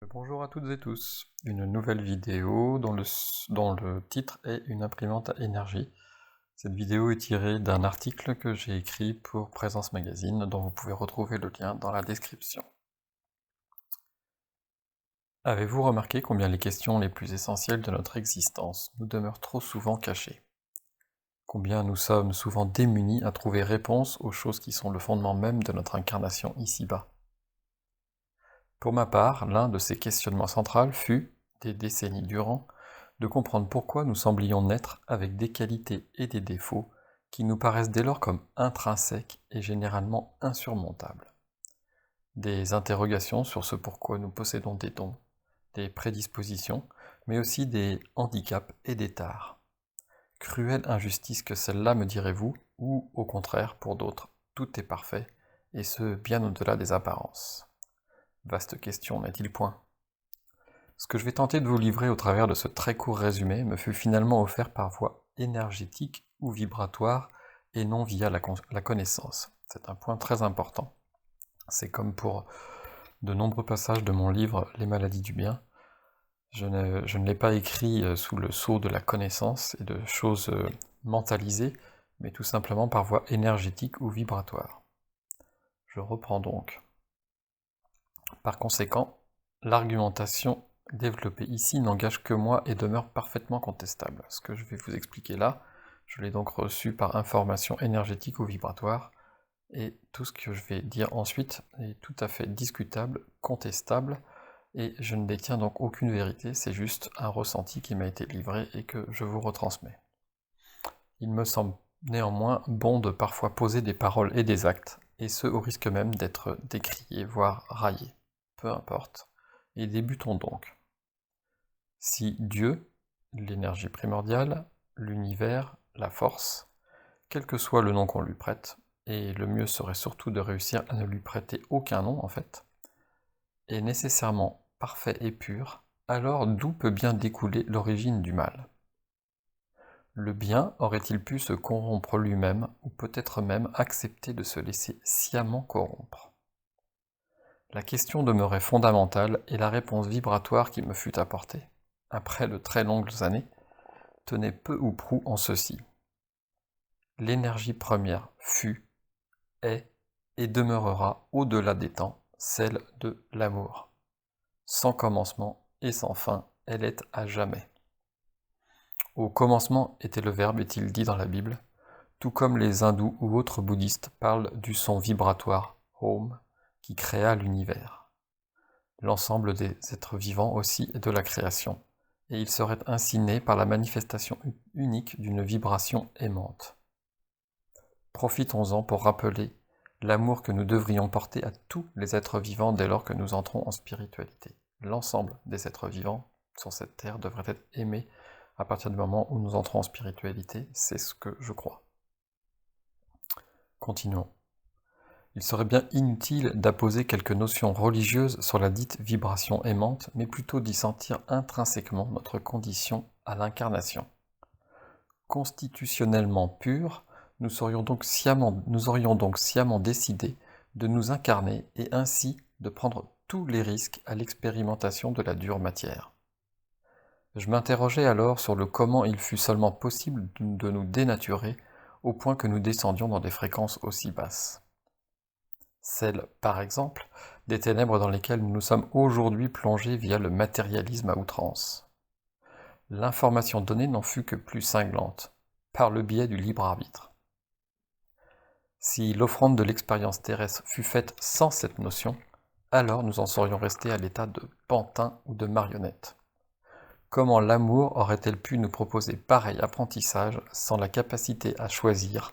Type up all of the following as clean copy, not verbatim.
Bonjour à toutes et tous, une nouvelle vidéo dont le titre est une imprimante à énergie. Cette vidéo est tirée d'un article que j'ai écrit pour Présence Magazine, dont vous pouvez retrouver le lien dans la description. Avez-vous remarqué combien les questions les plus essentielles de notre existence nous demeurent trop souvent cachées? Combien nous sommes souvent démunis à trouver réponse aux choses qui sont le fondement même de notre incarnation ici-bas? Pour ma part, l'un de ces questionnements centraux fut, des décennies durant, de comprendre pourquoi nous semblions naître avec des qualités et des défauts qui nous paraissent dès lors comme intrinsèques et généralement insurmontables. Des interrogations sur ce pourquoi nous possédons des dons, des prédispositions, mais aussi des handicaps et des tares. Cruelle injustice que celle-là, me direz-vous, ou au contraire, pour d'autres, tout est parfait, et ce, bien au-delà des apparences. Vaste question, n'est-il point? Ce que je vais tenter de vous livrer au travers de ce très court résumé me fut finalement offert par voie énergétique ou vibratoire et non via la connaissance. C'est un point très important. C'est comme pour de nombreux passages de mon livre Les maladies du bien. Je ne l'ai pas écrit sous le sceau de la connaissance et de choses mentalisées, mais tout simplement par voie énergétique ou vibratoire. Je reprends donc. Par conséquent, l'argumentation développée ici n'engage que moi et demeure parfaitement contestable. Ce que je vais vous expliquer là, je l'ai donc reçu par information énergétique ou vibratoire, et tout ce que je vais dire ensuite est tout à fait discutable, contestable, et je ne détiens donc aucune vérité, c'est juste un ressenti qui m'a été livré et que je vous retransmets. Il me semble néanmoins bon de parfois poser des paroles et des actes, et ce au risque même d'être décrié, voire raillé. Peu importe. Et débutons donc. Si Dieu, l'énergie primordiale, l'univers, la force, quel que soit le nom qu'on lui prête, et le mieux serait surtout de réussir à ne lui prêter aucun nom en fait, est nécessairement parfait et pur, alors d'où peut bien découler l'origine du mal? Le bien aurait-il pu se corrompre lui-même, ou peut-être même accepter de se laisser sciemment corrompre? La question demeurait fondamentale, et la réponse vibratoire qui me fut apportée, après de très longues années, tenait peu ou prou en ceci. L'énergie première fut, est et demeurera au-delà des temps celle de l'amour. Sans commencement et sans fin, elle est à jamais. Au commencement était le Verbe, est-il dit dans la Bible, tout comme les hindous ou autres bouddhistes parlent du son vibratoire Om qui créa l'univers. L'ensemble des êtres vivants aussi est de la création, et il serait ainsi né par la manifestation unique d'une vibration aimante. Profitons-en pour rappeler l'amour que nous devrions porter à tous les êtres vivants dès lors que nous entrons en spiritualité. L'ensemble des êtres vivants sur cette terre devrait être aimé à partir du moment où nous entrons en spiritualité, c'est ce que je crois. Continuons. Il serait bien inutile d'apposer quelques notions religieuses sur la dite vibration aimante, mais plutôt d'y sentir intrinsèquement notre condition à l'incarnation. Constitutionnellement purs, nous aurions donc sciemment décidé de nous incarner et ainsi de prendre tous les risques à l'expérimentation de la dure matière. Je m'interrogeais alors sur le comment il fut seulement possible de nous dénaturer au point que nous descendions dans des fréquences aussi basses. Celles, par exemple, des ténèbres dans lesquelles nous sommes aujourd'hui plongés via le matérialisme à outrance. L'information donnée n'en fut que plus cinglante, par le biais du libre arbitre. Si l'offrande de l'expérience terrestre fut faite sans cette notion, alors nous en serions restés à l'état de pantin ou de marionnette. Comment l'amour aurait-elle pu nous proposer pareil apprentissage sans la capacité à choisir,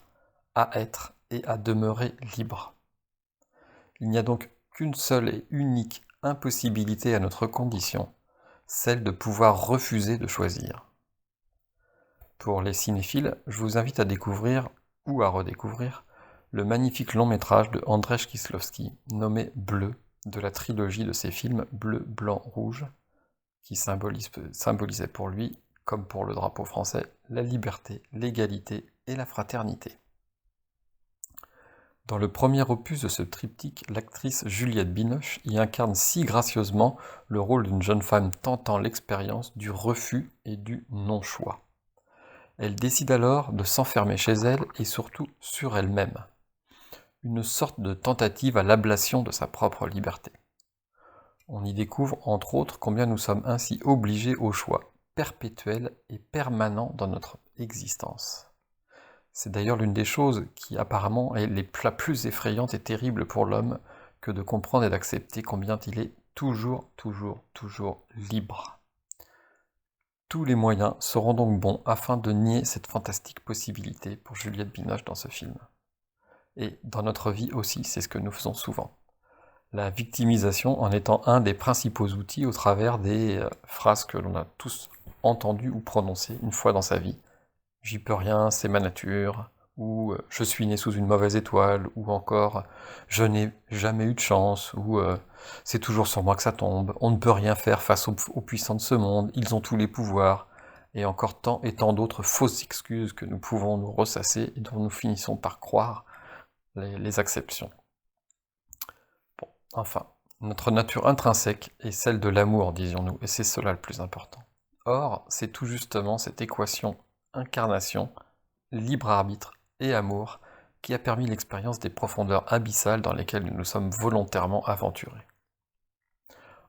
à être et à demeurer libre? Il n'y a donc qu'une seule et unique impossibilité à notre condition, celle de pouvoir refuser de choisir. Pour les cinéphiles, je vous invite à découvrir, ou à redécouvrir, le magnifique long-métrage de Andrzej Kieślowski, nommé Bleu, de la trilogie de ses films Bleu, Blanc, Rouge, qui symbolisait pour lui, comme pour le drapeau français, la liberté, l'égalité et la fraternité. Dans le premier opus de ce triptyque, l'actrice Juliette Binoche y incarne si gracieusement le rôle d'une jeune femme tentant l'expérience du refus et du non-choix. Elle décide alors de s'enfermer chez elle et surtout sur elle-même. Une sorte de tentative à l'ablation de sa propre liberté. On y découvre entre autres combien nous sommes ainsi obligés au choix perpétuel et permanent dans notre existence. C'est d'ailleurs l'une des choses qui apparemment est la plus effrayante et terrible pour l'homme que de comprendre et d'accepter combien il est toujours libre. Tous les moyens seront donc bons afin de nier cette fantastique possibilité pour Juliette Binoche dans ce film. Et dans notre vie aussi, c'est ce que nous faisons souvent. La victimisation en étant un des principaux outils au travers des phrases que l'on a tous entendues ou prononcées une fois dans sa vie. J'y peux rien, c'est ma nature, ou je suis né sous une mauvaise étoile, ou encore je n'ai jamais eu de chance, ou c'est toujours sur moi que ça tombe, on ne peut rien faire face aux puissants de ce monde, ils ont tous les pouvoirs, et encore tant et tant d'autres fausses excuses que nous pouvons nous ressasser et dont nous finissons par croire les acceptions. Bon, enfin, notre nature intrinsèque est celle de l'amour, disions-nous, et c'est cela le plus important. Or, c'est tout justement cette équation incarnation, libre arbitre et amour qui a permis l'expérience des profondeurs abyssales dans lesquelles nous nous sommes volontairement aventurés.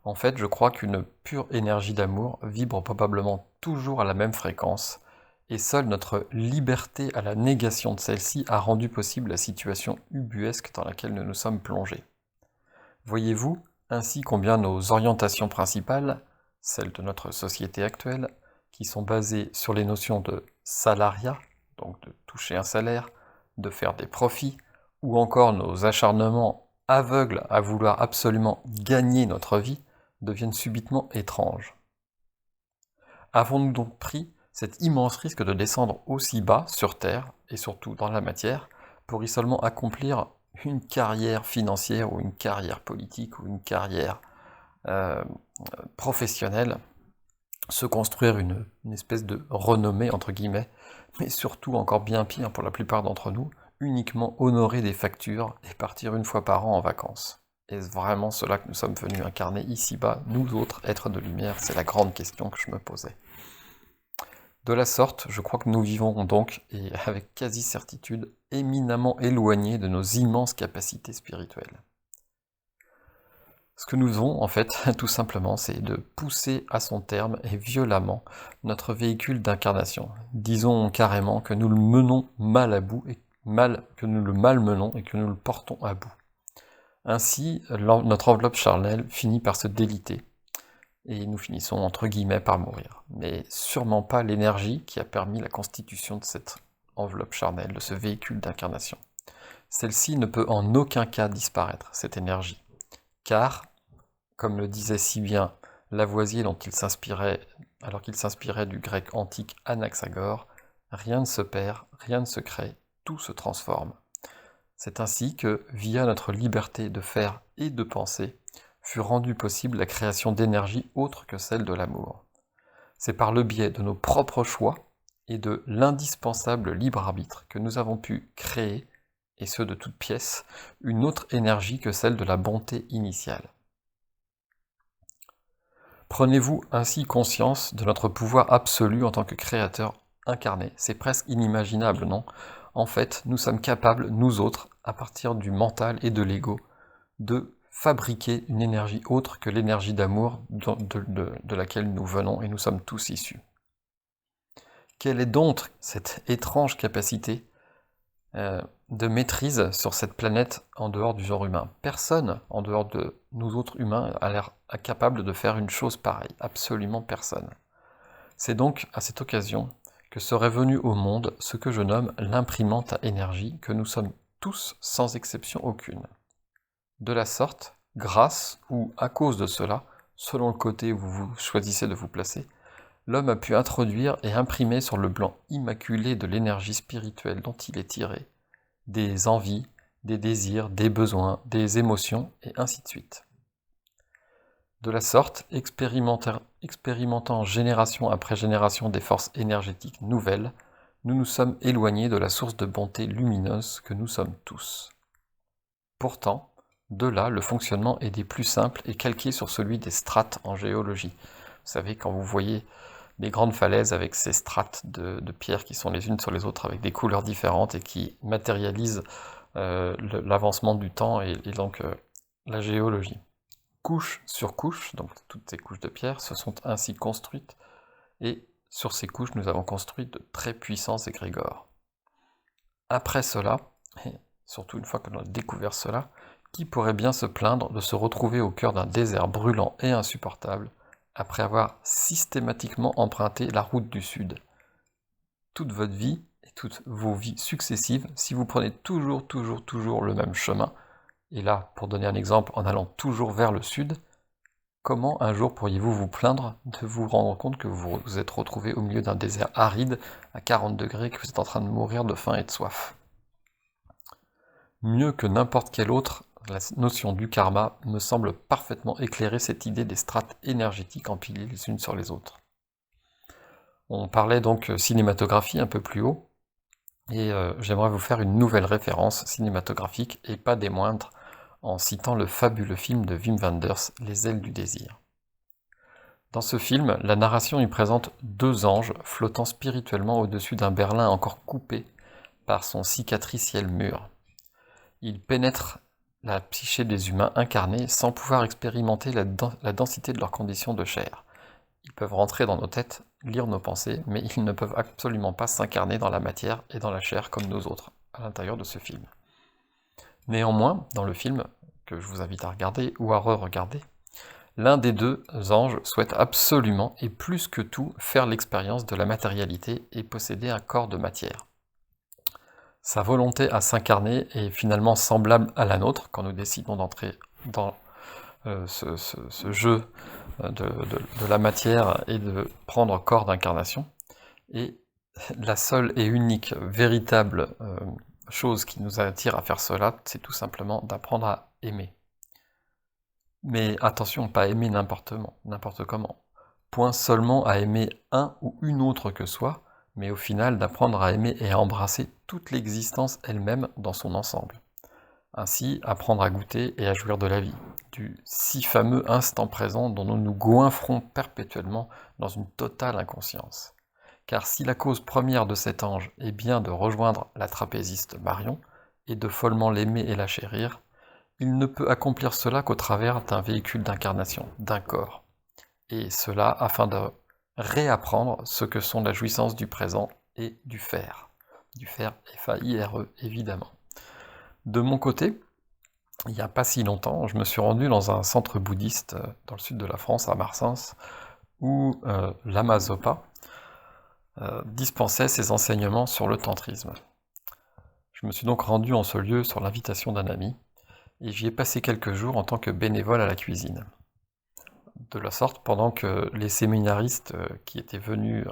En fait, je crois qu'une pure énergie d'amour vibre probablement toujours à la même fréquence, et seule notre liberté à la négation de celle-ci a rendu possible la situation ubuesque dans laquelle nous nous sommes plongés. Voyez-vous ainsi combien nos orientations principales, celles de notre société actuelle, qui sont basées sur les notions de salariat, donc de toucher un salaire, de faire des profits, ou encore nos acharnements aveugles à vouloir absolument gagner notre vie, deviennent subitement étranges. Avons-nous donc pris cet immense risque de descendre aussi bas sur Terre, et surtout dans la matière, pour y seulement accomplir une carrière financière ou une carrière politique ou une carrière professionnelle, se construire une espèce de renommée entre guillemets, mais surtout encore bien pire pour la plupart d'entre nous, uniquement honorer des factures et partir une fois par an en vacances. Est-ce vraiment cela que nous sommes venus incarner ici-bas, nous autres êtres de lumière? C'est la grande question que je me posais. De la sorte, je crois que nous vivons donc, et avec quasi-certitude, éminemment éloignés de nos immenses capacités spirituelles. Ce que nous faisons, en fait, tout simplement, c'est de pousser à son terme et violemment notre véhicule d'incarnation. Disons carrément que nous le menons mal à bout, que nous le malmenons et que nous le portons à bout. Ainsi, notre enveloppe charnelle finit par se déliter, et nous finissons entre guillemets par mourir. Mais sûrement pas l'énergie qui a permis la constitution de cette enveloppe charnelle, de ce véhicule d'incarnation. Celle-ci ne peut en aucun cas disparaître, cette énergie. Car, comme le disait si bien Lavoisier dont il s'inspirait, alors qu'il s'inspirait du grec antique Anaxagore, rien ne se perd, rien ne se crée, tout se transforme. C'est ainsi que, via notre liberté de faire et de penser, fut rendue possible la création d'énergie autre que celle de l'amour. C'est par le biais de nos propres choix et de l'indispensable libre arbitre que nous avons pu créer, et ce de toutes pièces, une autre énergie que celle de la bonté initiale. Prenez-vous ainsi conscience de notre pouvoir absolu en tant que créateur incarné. C'est presque inimaginable, non? En fait, nous sommes capables, nous autres, à partir du mental et de l'ego, de fabriquer une énergie autre que l'énergie d'amour de laquelle nous venons et nous sommes tous issus. Quelle est donc cette étrange capacité de maîtrise sur cette planète en dehors du genre humain? Personne, en dehors de nous autres humains, a l'air incapable de faire une chose pareille. Absolument personne. C'est donc à cette occasion que serait venu au monde ce que je nomme l'imprimante à énergie, que nous sommes tous sans exception aucune. De la sorte, grâce ou à cause de cela, selon le côté où vous choisissez de vous placer, l'homme a pu introduire et imprimer sur le blanc immaculé de l'énergie spirituelle dont il est tiré, des envies, des désirs, des besoins, des émotions, et ainsi de suite. De la sorte, expérimentant génération après génération des forces énergétiques nouvelles, nous nous sommes éloignés de la source de bonté lumineuse que nous sommes tous. Pourtant, de là, le fonctionnement est des plus simples et calqué sur celui des strates en géologie. Vous savez, quand vous voyez des grandes falaises avec ces strates de pierres qui sont les unes sur les autres avec des couleurs différentes et qui matérialisent l'avancement du temps et donc la géologie. Couche sur couche, donc toutes ces couches de pierre se sont ainsi construites et sur ces couches nous avons construit de très puissants égrégores. Après cela, et surtout une fois que l'on a découvert cela, qui pourrait bien se plaindre de se retrouver au cœur d'un désert brûlant et insupportable, après avoir systématiquement emprunté la route du Sud? Toute votre vie, et toutes vos vies successives, si vous prenez toujours le même chemin, et là, pour donner un exemple, en allant toujours vers le Sud, comment un jour pourriez-vous vous plaindre de vous rendre compte que vous vous êtes retrouvé au milieu d'un désert aride, à 40 degrés, que vous êtes en train de mourir de faim et de soif? Mieux que n'importe quelle autre, la notion du karma me semble parfaitement éclairer cette idée des strates énergétiques empilées les unes sur les autres. On parlait donc cinématographie un peu plus haut, et j'aimerais vous faire une nouvelle référence cinématographique, et pas des moindres, en citant le fabuleux film de Wim Wenders, Les ailes du désir. Dans ce film, la narration y présente deux anges flottant spirituellement au-dessus d'un Berlin encore coupé par son cicatriciel mur. Ils pénètrent la psyché des humains incarnés sans pouvoir expérimenter la densité de leurs conditions de chair. Ils peuvent rentrer dans nos têtes, lire nos pensées, mais ils ne peuvent absolument pas s'incarner dans la matière et dans la chair comme nous autres, à l'intérieur de ce film. Néanmoins, dans le film, que je vous invite à regarder ou à re-regarder, l'un des deux anges souhaite absolument et plus que tout faire l'expérience de la matérialité et posséder un corps de matière. Sa volonté à s'incarner est finalement semblable à la nôtre quand nous décidons d'entrer dans ce jeu de la matière et de prendre corps d'incarnation. Et la seule et unique véritable chose qui nous attire à faire cela, c'est tout simplement d'apprendre à aimer. Mais attention, pas aimer n'importe comment. Point seulement à aimer un ou une autre que soi, mais au final d'apprendre à aimer et à embrasser toute l'existence elle-même dans son ensemble. Ainsi, apprendre à goûter et à jouir de la vie, du si fameux instant présent dont nous nous goinfrons perpétuellement dans une totale inconscience. Car si la cause première de cet ange est bien de rejoindre la trapéziste Marion, et de follement l'aimer et la chérir, il ne peut accomplir cela qu'au travers d'un véhicule d'incarnation, d'un corps. Et cela afin de réapprendre ce que sont la jouissance du présent et du faire. Du faire F-A-I-R-E, évidemment. De mon côté, il n'y a pas si longtemps, je me suis rendu dans un centre bouddhiste dans le sud de la France, à Marsens, où Lama Zopa dispensait ses enseignements sur le tantrisme. Je me suis donc rendu en ce lieu sur l'invitation d'un ami, et j'y ai passé quelques jours en tant que bénévole à la cuisine. De la sorte, pendant que les séminaristes qui étaient venus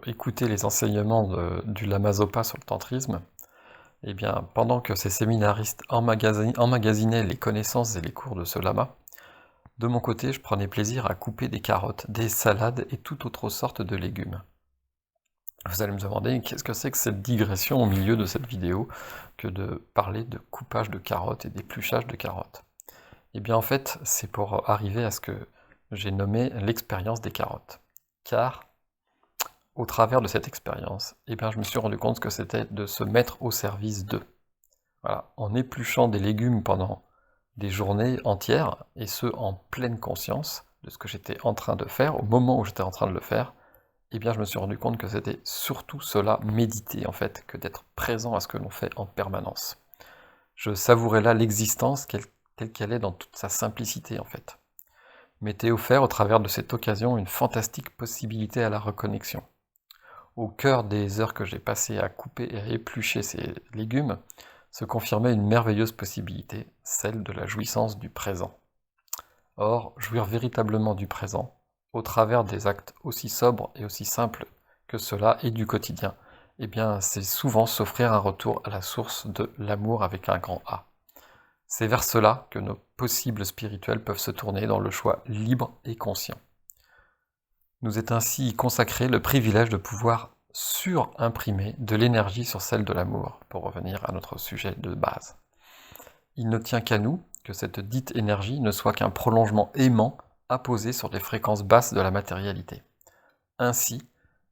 écouter les enseignements du Lama Zopa sur le tantrisme, eh bien, pendant que ces séminaristes emmagasinaient les connaissances et les cours de ce lama, de mon côté, je prenais plaisir à couper des carottes, des salades et toute autre sorte de légumes. Vous allez me demander, qu'est-ce que c'est que cette digression au milieu de cette vidéo que de parler de coupage de carottes et d'épluchage de carottes? Eh bien en fait, c'est pour arriver à ce que j'ai nommé l'expérience des carottes. Car, au travers de cette expérience, eh bien je me suis rendu compte que c'était de se mettre au service d'eux. Voilà, en épluchant des légumes pendant des journées entières, et ce en pleine conscience de ce que j'étais en train de faire, au moment où j'étais en train de le faire, eh bien je me suis rendu compte que c'était surtout cela, méditer en fait, que d'être présent à ce que l'on fait en permanence. Je savourais là l'existence telle qu'elle est dans toute sa simplicité en fait. M'était offert au travers de cette occasion une fantastique possibilité à la reconnexion. Au cœur des heures que j'ai passées à couper et éplucher ces légumes, se confirmait une merveilleuse possibilité, celle de la jouissance du présent. Or, jouir véritablement du présent, au travers des actes aussi sobres et aussi simples que cela et du quotidien, eh bien, c'est souvent s'offrir un retour à la source de l'amour avec un grand A. C'est vers cela que nos possibles spirituels peuvent se tourner dans le choix libre et conscient. Nous est ainsi consacré le privilège de pouvoir surimprimer de l'énergie sur celle de l'amour, pour revenir à notre sujet de base. Il ne tient qu'à nous que cette dite énergie ne soit qu'un prolongement aimant apposé sur les fréquences basses de la matérialité. Ainsi,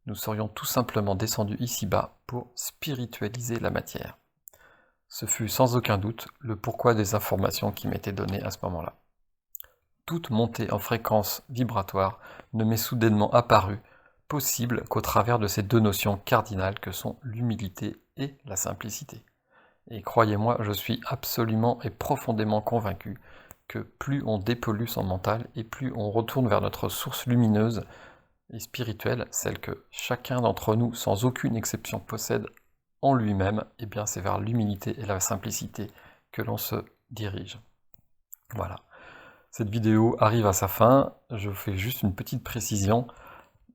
nous serions tout simplement descendus ici-bas pour spiritualiser la matière. Ce fut sans aucun doute le pourquoi des informations qui m'étaient données à ce moment-là. Toute montée en fréquence vibratoire ne m'est soudainement apparue possible qu'au travers de ces deux notions cardinales que sont l'humilité et la simplicité. Et croyez-moi, je suis absolument et profondément convaincu que plus on dépollue son mental et plus on retourne vers notre source lumineuse et spirituelle, celle que chacun d'entre nous, sans aucune exception, possède en lui-même, et bien c'est vers l'humilité et la simplicité que l'on se dirige. Voilà. Cette vidéo arrive à sa fin. Je fais juste une petite précision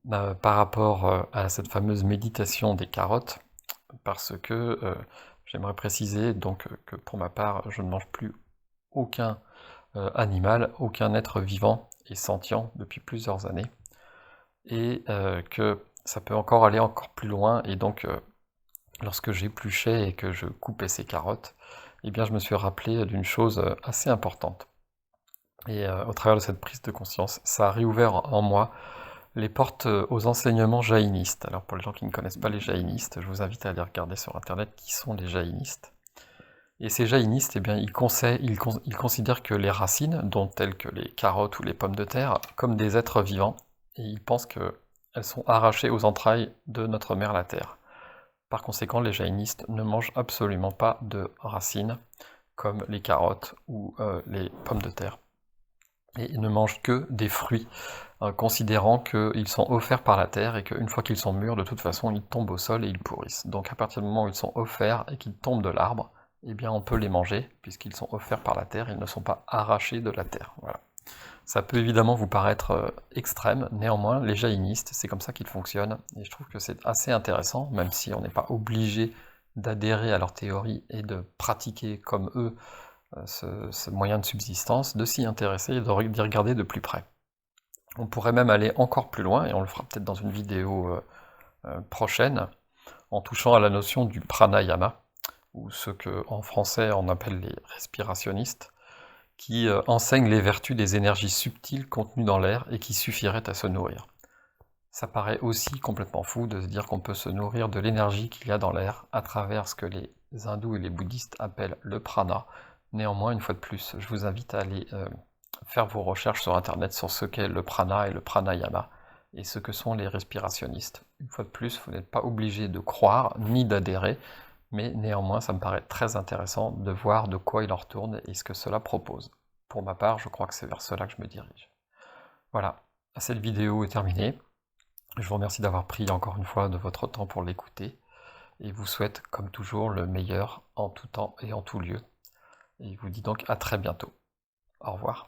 par rapport à cette fameuse méditation des carottes, parce que j'aimerais préciser donc que pour ma part, je ne mange plus aucun animal, aucun être vivant et sentient depuis plusieurs années, et que ça peut encore aller encore plus loin, et donc lorsque j'épluchais et que je coupais ces carottes, eh bien je me suis rappelé d'une chose assez importante. Et au travers de cette prise de conscience, ça a réouvert en moi les portes aux enseignements jaïnistes. Alors pour les gens qui ne connaissent pas les jaïnistes, je vous invite à aller regarder sur internet qui sont les jaïnistes. Et ces jaïnistes, eh bien, ils considèrent que les racines, dont telles que les carottes ou les pommes de terre, comme des êtres vivants, et ils pensent qu'elles sont arrachées aux entrailles de notre mère la Terre. Par conséquent, les jaïnistes ne mangent absolument pas de racines, comme les carottes ou les pommes de terre. Et ils ne mangent que des fruits, considérant qu'ils sont offerts par la terre et qu'une fois qu'ils sont mûrs, de toute façon, ils tombent au sol et ils pourrissent. Donc à partir du moment où ils sont offerts et qu'ils tombent de l'arbre, eh bien on peut les manger, puisqu'ils sont offerts par la terre, ils ne sont pas arrachés de la terre. Voilà. Ça peut évidemment vous paraître extrême, néanmoins, les jaïnistes, c'est comme ça qu'ils fonctionnent, et je trouve que c'est assez intéressant, même si on n'est pas obligé d'adhérer à leur théorie et de pratiquer comme eux ce moyen de subsistance, de s'y intéresser et d'y regarder de plus près. On pourrait même aller encore plus loin, et on le fera peut-être dans une vidéo prochaine, en touchant à la notion du pranayama, ou ce qu'en français on appelle les respirationnistes, qui enseignent les vertus des énergies subtiles contenues dans l'air et qui suffiraient à se nourrir. Ça paraît aussi complètement fou de se dire qu'on peut se nourrir de l'énergie qu'il y a dans l'air à travers ce que les hindous et les bouddhistes appellent le prana. Néanmoins, une fois de plus, je vous invite à aller faire vos recherches sur internet sur ce qu'est le prana et le pranayama et ce que sont les respirationnistes. Une fois de plus, vous n'êtes pas obligé de croire ni d'adhérer, mais néanmoins, ça me paraît très intéressant de voir de quoi il en retourne et ce que cela propose. Pour ma part, je crois que c'est vers cela que je me dirige. Voilà, cette vidéo est terminée. Je vous remercie d'avoir pris encore une fois de votre temps pour l'écouter et vous souhaite, comme toujours, le meilleur en tout temps et en tout lieu. Et je vous dis donc à très bientôt. Au revoir.